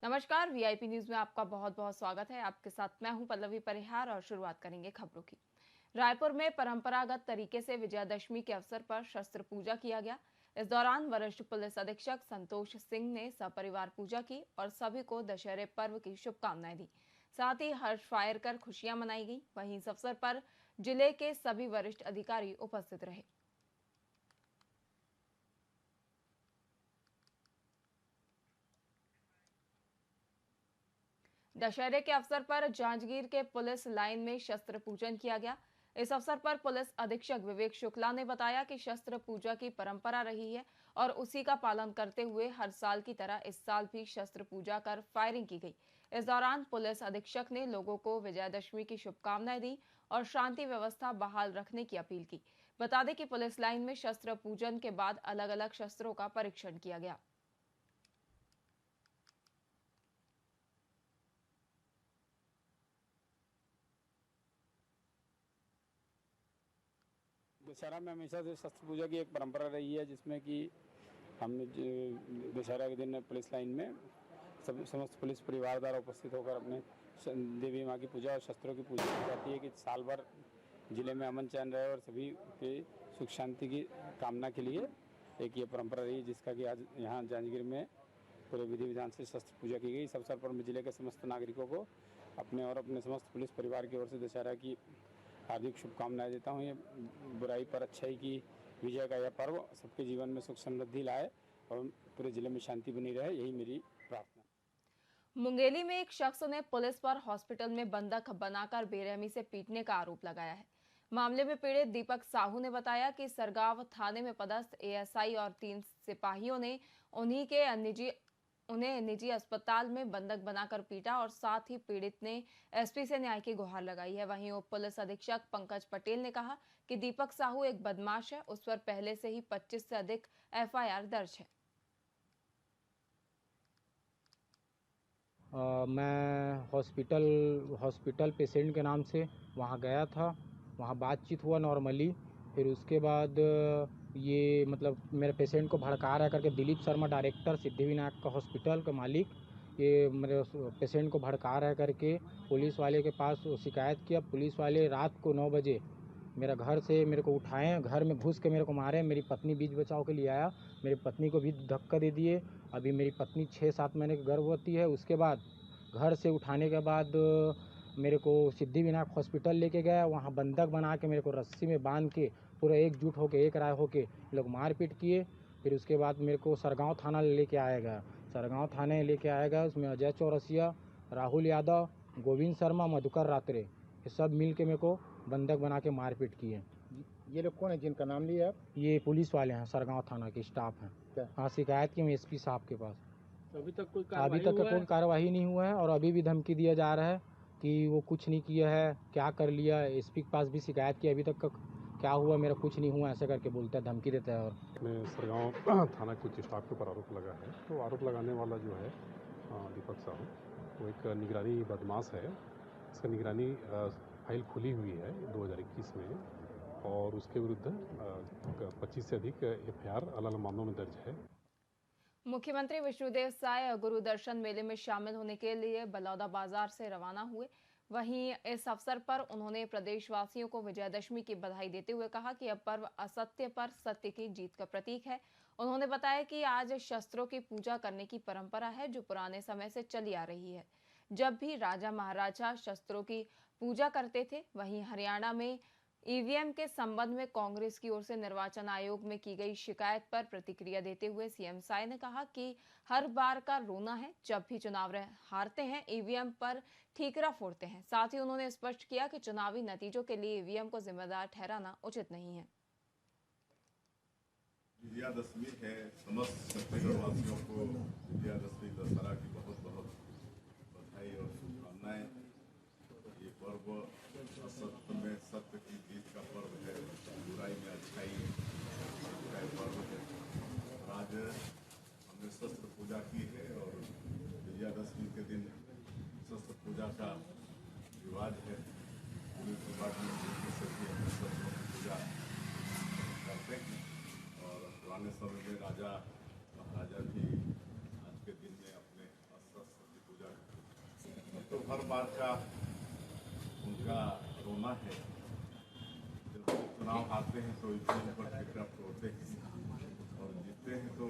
नमस्कार। VIP news में आपका बहुत बहुत स्वागत है। आपके साथ मैं हूं पल्लवी परिहार और शुरुआत करेंगे खबरों की। रायपुर में परंपरागत तरीके से विजयादशमी के अवसर पर शस्त्र पूजा किया गया। इस दौरान वरिष्ठ पुलिस अधीक्षक संतोष सिंह ने सपरिवार पूजा की और सभी को दशहरे पर्व की शुभकामनाएं दी। साथ ही हर्ष फायर कर खुशियां मनाई गई। वहीं इस अवसर पर जिले के सभी वरिष्ठ अधिकारी उपस्थित रहे। दशहरे के अवसर पर जांजगीर के पुलिस लाइन में शस्त्र पूजन किया गया। इस अवसर पर पुलिस अधीक्षक विवेक शुक्ला ने बताया कि शस्त्र पूजा की परंपरा रही है और उसी का पालन करते हुए हर साल की तरह इस साल भी शस्त्र पूजा कर फायरिंग की गई। इस दौरान पुलिस अधीक्षक ने लोगों को विजयादशमी की शुभकामनाएं दी और शांति व्यवस्था बहाल रखने की अपील की। बता दें कि पुलिस लाइन में शस्त्र पूजन के बाद अलग अलग शस्त्रों का परीक्षण किया गया। दशहरा में हमेशा से शस्त्र पूजा की एक परंपरा रही है, जिसमें कि हम दशहरा के दिन पुलिस लाइन में समस्त पुलिस परिवार द्वारा उपस्थित होकर अपने देवी माँ की पूजा और शस्त्रों की पूजा की जाती है कि साल भर जिले में अमन चैन रहे और सभी के सुख शांति की कामना के लिए एक ये परंपरा रही है, जिसका कि आज यहाँ जांजगीर में पूरे विधि विधान से शस्त्र पूजा की गई। इस अवसर पर मैं जिले के समस्त नागरिकों को अपने और अपने समस्त पुलिस परिवार की ओर से दशहरा की हार्दिक शुभकामनाएं देता हूँ। ये बुराई पर अच्छाई की विजय का यह पर्व सबके जीवन में सुख समृद्धि लाए और पूरे जिले में शांति बनी रहे, यही मेरी प्रार्थना। मुंगेली में एक शख्स ने पुलिस पर हॉस्पिटल में बंधक बनाकर बेरहमी से पीटने का आरोप लगाया है। मामले में पीड़ित दीपक साहू ने बताया कि सरगांव थाने में पदस्थ एएसआई और 3 सिपाहियों ने उन्हें निजी अस्पताल में बंधक बनाकर पीटा और साथ ही पीड़ित ने एसपी से न्याय की गुहार लगाई है। वहीं उप पुलिस अधीक्षक पंकज पटेल ने कहा कि दीपक साहू एक बदमाश है, उस पर पहले से ही 25 से अधिक एफआईआर दर्ज है। मैं हॉस्पिटल पेशेंट के नाम से वहाँ गया था। वहाँ बातचीत हुआ नॉर्मली। फिर उसके बाद ये मतलब मेरे पेशेंट को भड़का रहा करके दिलीप शर्मा डायरेक्टर सिद्धिविनायक का हॉस्पिटल का मालिक, ये मेरे पेशेंट को भड़का रहा करके पुलिस वाले के पास शिकायत किया। पुलिस वाले रात को 9 बजे मेरा घर से मेरे को उठाए, घर में घुस के मेरे को मारे। मेरी पत्नी बीच बचाव के लिए आया, मेरी पत्नी को भी धक्का दे दिए। अभी मेरी पत्नी 6-7 महीने की गर्भवती है। उसके बाद घर से उठाने के बाद मेरे को सिद्धिविनायक हॉस्पिटल लेके गया। वहाँ बंधक बना के मेरे को रस्सी में बांध के पूरा एकजुट होके एक राय होके लोग मारपीट किए। फिर उसके बाद मेरे को सरगांव थाना लेके आया गया। सरगांव थाने लेके आया गया। उसमें अजय चौरसिया, राहुल यादव, गोविंद शर्मा, मधुकर रात्रे, ये सब मिल के मेरे को बंधक बना के मारपीट किए। ये लोग कौन है जिनका नाम लिया आप? ये पुलिस वाले हैं, सरगांव थाना के स्टाफ हैं। हाँ, शिकायत की मैं एसपी साहब के पास। अभी तक कोई कार्रवाई नहीं हुआ है और अभी भी धमकी दिया जा रहा है कि वो कुछ नहीं किया है, क्या कर लिया। एसपी के पास भी शिकायत की, अभी तक क्या हुआ, मेरा कुछ नहीं हुआ, ऐसे करके बोलता है, धमकी देता है। और मैं सरगांव थाना के कुछ स्टाफ के ऊपर आरोप लगा है। तो आरोप लगाने वाला जो है दीपक साहू, वो एक निगरानी बदमाश है। इसका निगरानी फाइल खुली हुई है 2021 में और उसके विरुद्ध 25 से अधिक एफआईआर अलग अलग मामलों में दर्ज है। मुख्यमंत्री विष्णुदेव साय गुरु दर्शन मेले में शामिल होने के लिए बलौदा बाजार से रवाना हुए। वहीं इस अवसर पर उन्होंने प्रदेशवासियों को विजयादशमी की बधाई देते हुए कहा कि यह पर्व असत्य पर सत्य की जीत का प्रतीक है। उन्होंने बताया कि आज शस्त्रों की पूजा करने की परंपरा है जो पुराने समय से चली आ रही है। जब भी राजा महाराजा शस्त्रों की पूजा करते थे। वहीं हरियाणा में ईवीएम के संबंध में कांग्रेस की ओर से निर्वाचन आयोग में की गई शिकायत पर प्रतिक्रिया देते हुए सीएम साय ने कहा कि हर बार का रोना है, जब भी चुनाव हारते हैं ईवीएम पर ठीकरा फोड़ते हैं। साथ ही उन्होंने स्पष्ट किया कि चुनावी नतीजों के लिए ईवीएम को जिम्मेदार ठहराना उचित नहीं है। विजयादशमी है, समस्त छत्तीसगढ़ वासियों को विजयादशमी दशहरा की बहुत बहुत बधाई और शुभकामनाएं। ये पर्व असत्य में सत्य की जीत का पर्व है, बुराई में अच्छाई का पर्व है। आज हमने शस्त्र पूजा की है और विजयादशमी के दिन शस्त्र पूजा का रिवाज है। पुलिस डिपार्टमेंट से भी हम शस्त्रों की पूजा करते हैं और पुराने समय में राजा महाराजा भी आज के दिन में अपने अस्त्र बार का उनका रोना है। जब चुनाव आते हैं तो ईवीएम पर टिकट तोड़ते हैं और जीतते हैं तो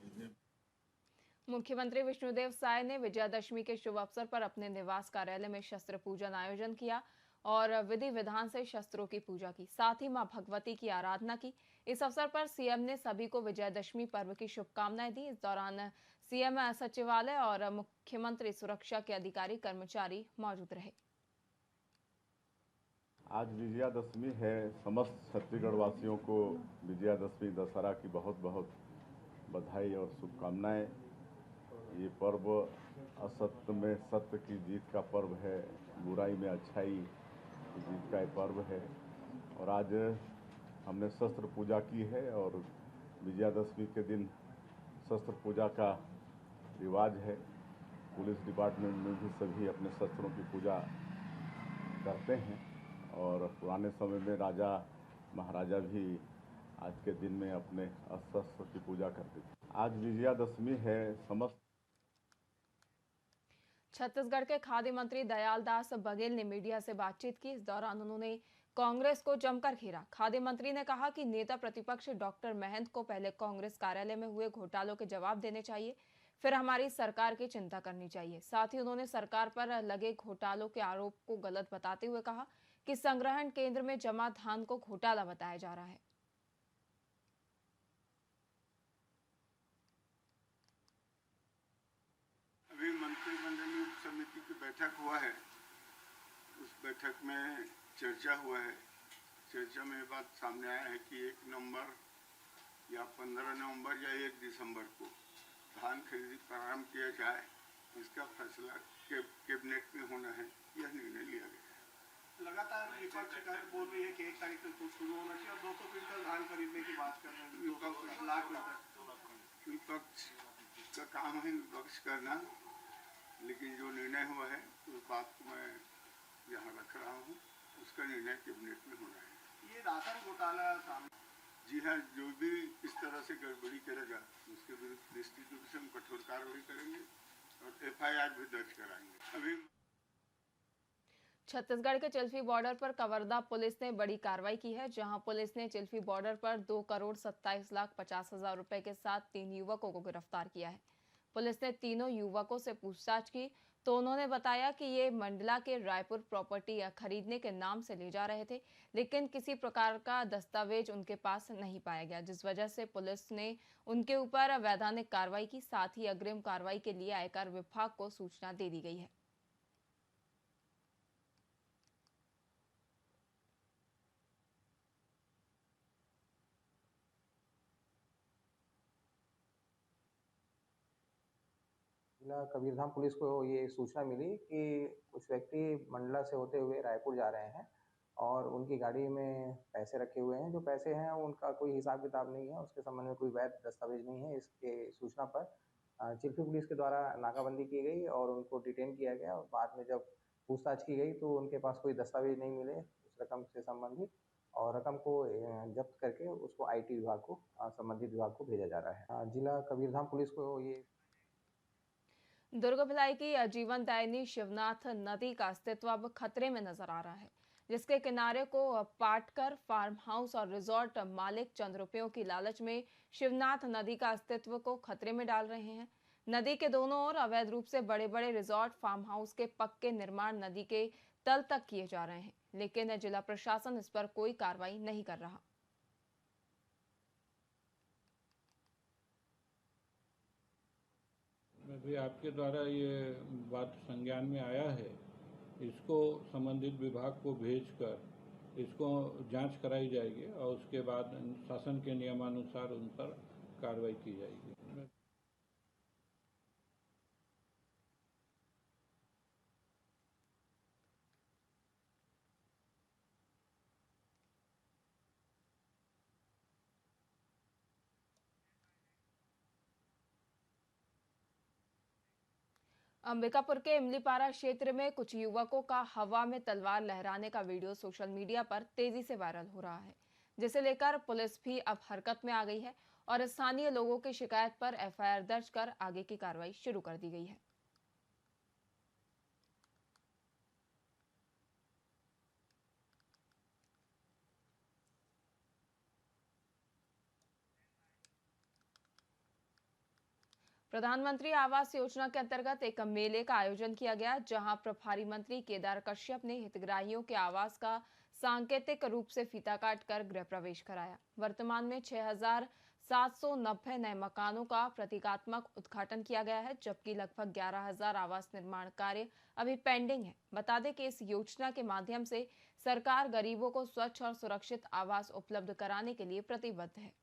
ईवीएम। मुख्यमंत्री विष्णुदेव साय ने विजयादशमी के शुभ अवसर पर अपने निवास कार्यालय में शस्त्र पूजन आयोजन किया और विधि विधान से शस्त्रों की पूजा की, साथ ही मां भगवती की आराधना की। इस अवसर पर सीएम ने सभी को विजयादशमी पर्व की शुभकामनाएं दी। इस दौरान सीएम सचिवालय और मुख्यमंत्री सुरक्षा के अधिकारी कर्मचारी मौजूद रहे। आज विजयादशमी है। समस्त छत्तीसगढ़ वासियों को विजयादशमी दशहरा की बहुत बहुत बधाई और शुभकामनाएं। ये पर्व असत्य में सत्य की जीत का पर्व है, बुराई में अच्छाई की जीत का ये पर्व है। और आज हमने शस्त्र पूजा की है और विजयादशमी के दिन शस्त्र पूजा का रिवाज है। पुलिस डिपार्टमेंट में भी सभी अपने शस्त्रों की पूजा करते हैं और पुराने समय में राजा महाराजा भी आज के दिन में अपने शस्त्र की पूजा करते थे। आज विजयादशमी है। समस्त छत्तीसगढ़ के खाद्य मंत्री दयालदास बघेल ने मीडिया से बातचीत की। इस दौरान उन्होंने कांग्रेस को जमकर घेरा। खाद्य मंत्री ने कहा कि नेता प्रतिपक्ष डॉक्टर महंत को पहले कांग्रेस कार्यालय में हुए घोटालों के जवाब देने चाहिए, फिर हमारी सरकार की चिंता करनी चाहिए। साथ ही उन्होंने सरकार पर लगे घोटालों के आरोप को गलत बताते हुए कहा कि संग्रहण केंद्र में जमा धान को घोटाला बताया जा रहा है। अभी मंत्रिमंडलीय उप समिति की बैठक हुआ है। उस बैठक में चर्चा हुआ है। चर्चा में ये बात सामने आया है कि 1 नवंबर या 15 नवंबर या 1 दिसंबर को धान खरीदी प्रारंभ किया जाए, इसका फैसला कैबिनेट में होना है। यह निर्णय लिया गया है। लगातार विपक्ष का बोल रही है कि 1 तारीख को शुरू होना चाहिए और 200 क्विंटल धान खरीदने की बात कर रहे हैं। विपक्ष का काम है विपक्ष करना, लेकिन जो निर्णय हुआ है उस बात को मैं यहाँ रख रहा हूँ। उसका निर्णय कैबिनेट में होना है। ये राशन घोटाला सामने, जी हाँ, जो भी इस तरह से गड़बड़ी करेगा उसके विरुद्ध निश्चित रूप से हम कठोर कार्रवाई करेंगे और FIR भी दर्ज कराएंगे। अभी छत्तीसगढ़ के चिल्फी बॉर्डर पर कवर्धा पुलिस ने बड़ी कार्रवाई की है, जहां पुलिस ने चिल्फी बॉर्डर पर 2,27,50,000 रुपए के साथ 3 युवकों को गिरफ्तार किया है। पुलिस ने तीनों युवकों से पूछताछ की तो उन्होंने बताया कि ये मंडला के रायपुर प्रॉपर्टी खरीदने के नाम से ले जा रहे थे, लेकिन किसी प्रकार का दस्तावेज उनके पास नहीं पाया गया, जिस वजह से पुलिस ने उनके ऊपर वैधानिक कार्रवाई की। साथ ही अग्रिम कार्रवाई के लिए आयकर विभाग को सूचना दे दी गई है। जिला कबीरधाम पुलिस को ये सूचना मिली कि कुछ व्यक्ति मंडला से होते हुए रायपुर जा रहे हैं और उनकी गाड़ी में पैसे रखे हुए हैं। जो पैसे हैं उनका कोई हिसाब किताब नहीं है, उसके संबंध में कोई वैध दस्तावेज नहीं है। इसके सूचना पर चिल्फी पुलिस के द्वारा नाकाबंदी की गई और उनको डिटेन किया गया और बाद में जब पूछताछ की गई तो उनके पास कोई दस्तावेज नहीं मिले उस रकम से संबंधित, और रकम को जब्त करके उसको IT विभाग को संबंधित विभाग को भेजा जा रहा है। जिला कबीरधाम पुलिस को ये दुर्ग भिलाई की जीवनदायिनी शिवनाथ नदी का अस्तित्व अब खतरे में नजर आ रहा है, जिसके किनारे को पाटकर फार्म हाउस और रिजॉर्ट मालिक चंद रुपयों की लालच में शिवनाथ नदी का अस्तित्व को खतरे में डाल रहे हैं। नदी के दोनों ओर अवैध रूप से बड़े बड़े रिजॉर्ट फार्म हाउस के पक्के निर्माण नदी के तल तक किए जा रहे हैं, लेकिन जिला प्रशासन इस पर कोई कार्रवाई नहीं कर रहा। अभी आपके द्वारा ये बात संज्ञान में आया है, इसको संबंधित विभाग को भेजकर इसको जांच कराई जाएगी और उसके बाद शासन के नियमानुसार उन पर कार्रवाई की जाएगी। अंबिकापुर के इमलीपारा क्षेत्र में कुछ युवकों का हवा में तलवार लहराने का वीडियो सोशल मीडिया पर तेजी से वायरल हो रहा है, जिसे लेकर पुलिस भी अब हरकत में आ गई है और स्थानीय लोगों की शिकायत पर FIR दर्ज कर आगे की कार्रवाई शुरू कर दी गई है। प्रधानमंत्री आवास योजना के अंतर्गत एक मेले का आयोजन किया गया, जहां प्रभारी मंत्री केदार कश्यप ने हितग्राहियों के आवास का सांकेतिक रूप से फीता काटकर गृह प्रवेश कराया। वर्तमान में 6,790 नए मकानों का प्रतीकात्मक उद्घाटन किया गया है, जबकि लगभग 11,000 आवास निर्माण कार्य अभी पेंडिंग है। बता दें कि इस योजना के माध्यम से सरकार गरीबों को स्वच्छ और सुरक्षित आवास उपलब्ध कराने के लिए प्रतिबद्ध है।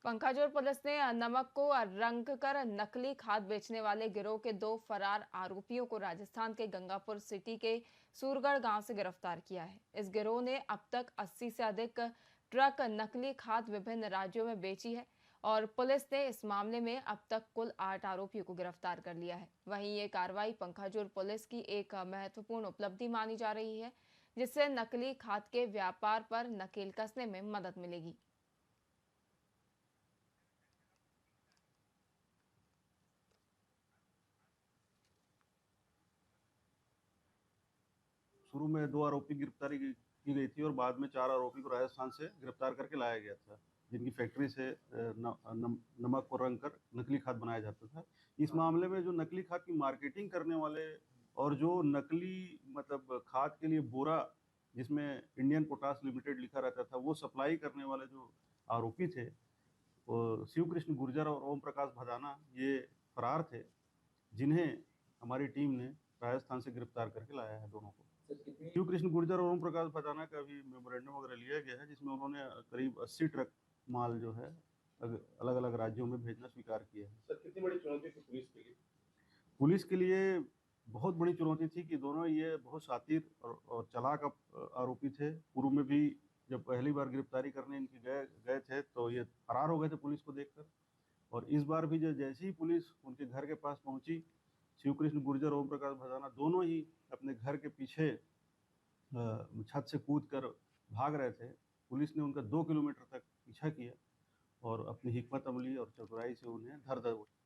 पंखाजोर पुलिस ने नमक को रंग कर नकली खाद बेचने वाले गिरोह के 2 फरार आरोपियों को राजस्थान के गंगापुर सिटी के सूरगढ़ गांव से गिरफ्तार किया है। इस गिरोह ने अब तक 80 से अधिक ट्रक नकली खाद विभिन्न राज्यों में बेची है और पुलिस ने इस मामले में अब तक कुल 8 आरोपियों को गिरफ्तार कर लिया है। वहीं ये कार्रवाई पंखाजोर पुलिस की एक महत्वपूर्ण उपलब्धि मानी जा रही है, जिससे नकली खाद के व्यापार पर नकेल कसने में मदद मिलेगी। शुरू में 2 आरोपी गिरफ्तारी की गई थी और बाद में 4 आरोपी को राजस्थान से गिरफ्तार करके लाया गया था, जिनकी फैक्ट्री से नमक को रंग कर नकली खाद बनाया जाता था। इस मामले में जो नकली खाद की मार्केटिंग करने वाले और जो नकली मतलब खाद के लिए बोरा जिसमें इंडियन पोटास लिमिटेड लिखा रहता था, वो सप्लाई करने वाले जो आरोपी थे, वो शिव कृष्ण गुर्जर और ओम प्रकाश भदाना, ये फरार थे, जिन्हें हमारी टीम ने राजस्थान से गिरफ्तार करके लाया है दोनों को। शिव कृष्ण गुर्जर और ओम प्रकाश भदाना का भी मेमोरेंडम वगैरह लिया गया है, जिसमें उन्होंने करीब 80 ट्रक माल जो है अलग अलग राज्यों में भेजना स्वीकार किया है। सर, कितनी बड़ी चुनौती थी पुलिस के लिए? पुलिस के लिए बहुत बड़ी चुनौती थी कि दोनों ये बहुत शातिर और चालाक आरोपी थे। पूर्व में भी जब पहली बार गिरफ्तारी करने इनकी गए थे तो ये फरार हो गए थे पुलिस को देखकर, और इस बार भी जैसे ही पुलिस उनके घर के पास पहुंची, शिव कृष्ण गुर्जर ओम प्रकाश भदाना दोनों ही अपने घर के पीछे छत से कूदकर भाग रहे थे। पुलिस ने उनका 2 किलोमीटर तक पीछा किया और अपनी हिकमत अमली और चतुराई से उन्हें धर दबोचा।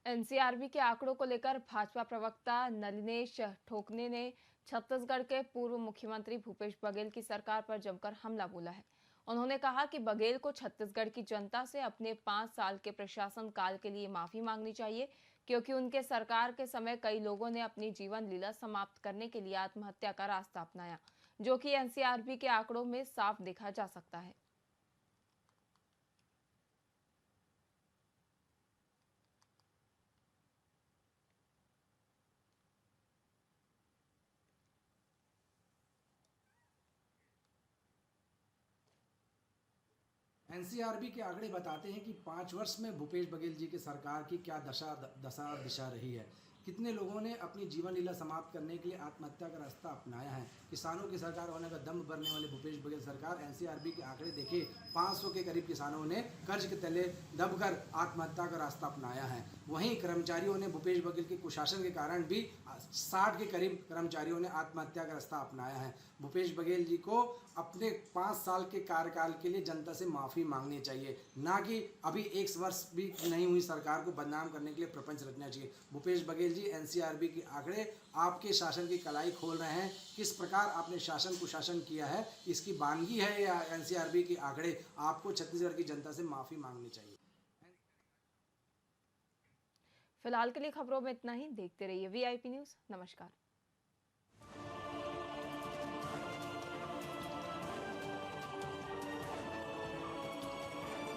एनसीआरबी के आंकड़ों को लेकर भाजपा प्रवक्ता नलिनेश ठोकने ने छत्तीसगढ़ के पूर्व मुख्यमंत्री भूपेश बघेल की सरकार पर जमकर हमला बोला है। उन्होंने कहा कि बघेल को छत्तीसगढ़ की जनता से अपने 5 साल के प्रशासन काल के लिए माफी मांगनी चाहिए, क्योंकि उनके सरकार के समय कई लोगों ने अपनी जीवन लीला समाप्त करने के लिए आत्महत्या का रास्ता अपनाया, जो कि एनसीआरबी के आंकड़ों में साफ देखा जा सकता है। एनसीआरबी के आंकड़े बताते हैं कि 5 वर्ष में भूपेश बघेल जी की सरकार की क्या दशा दिशा रही है। कितने लोगों ने अपनी जीवन लीला समाप्त करने के लिए आत्महत्या का रास्ता अपनाया है। किसानों की सरकार होने का दम भरने वाले भूपेश बघेल सरकार, एनसीआरबी के आंकड़े देखिए, 500 के करीब किसानों ने कर्ज के तले दबकर आत्महत्या का रास्ता अपनाया है। वहीं कर्मचारियों ने भूपेश बघेल के कुशासन के कारण भी 60 के करीब कर्मचारियों ने आत्महत्या का रास्ता अपनाया है। भूपेश बघेल जी को अपने 5 साल के कार्यकाल के लिए जनता से माफ़ी मांगनी चाहिए, ना कि अभी 1 वर्ष भी नहीं हुई सरकार को बदनाम करने के लिए प्रपंच रचना चाहिए। भूपेश बघेल जी, एनसीआरबी के आंकड़े आपके शासन की कलाई खोल रहे हैं। किस प्रकार आपने शासन कुशासन किया है, इसकी बानगी है या एनसीआरबी के आंकड़े? आपको छत्तीसगढ़ की जनता से माफ़ी मांगनी चाहिए। फिलहाल के लिए खबरों में इतना ही। देखते रहिए वीआईपी न्यूज़। नमस्कार।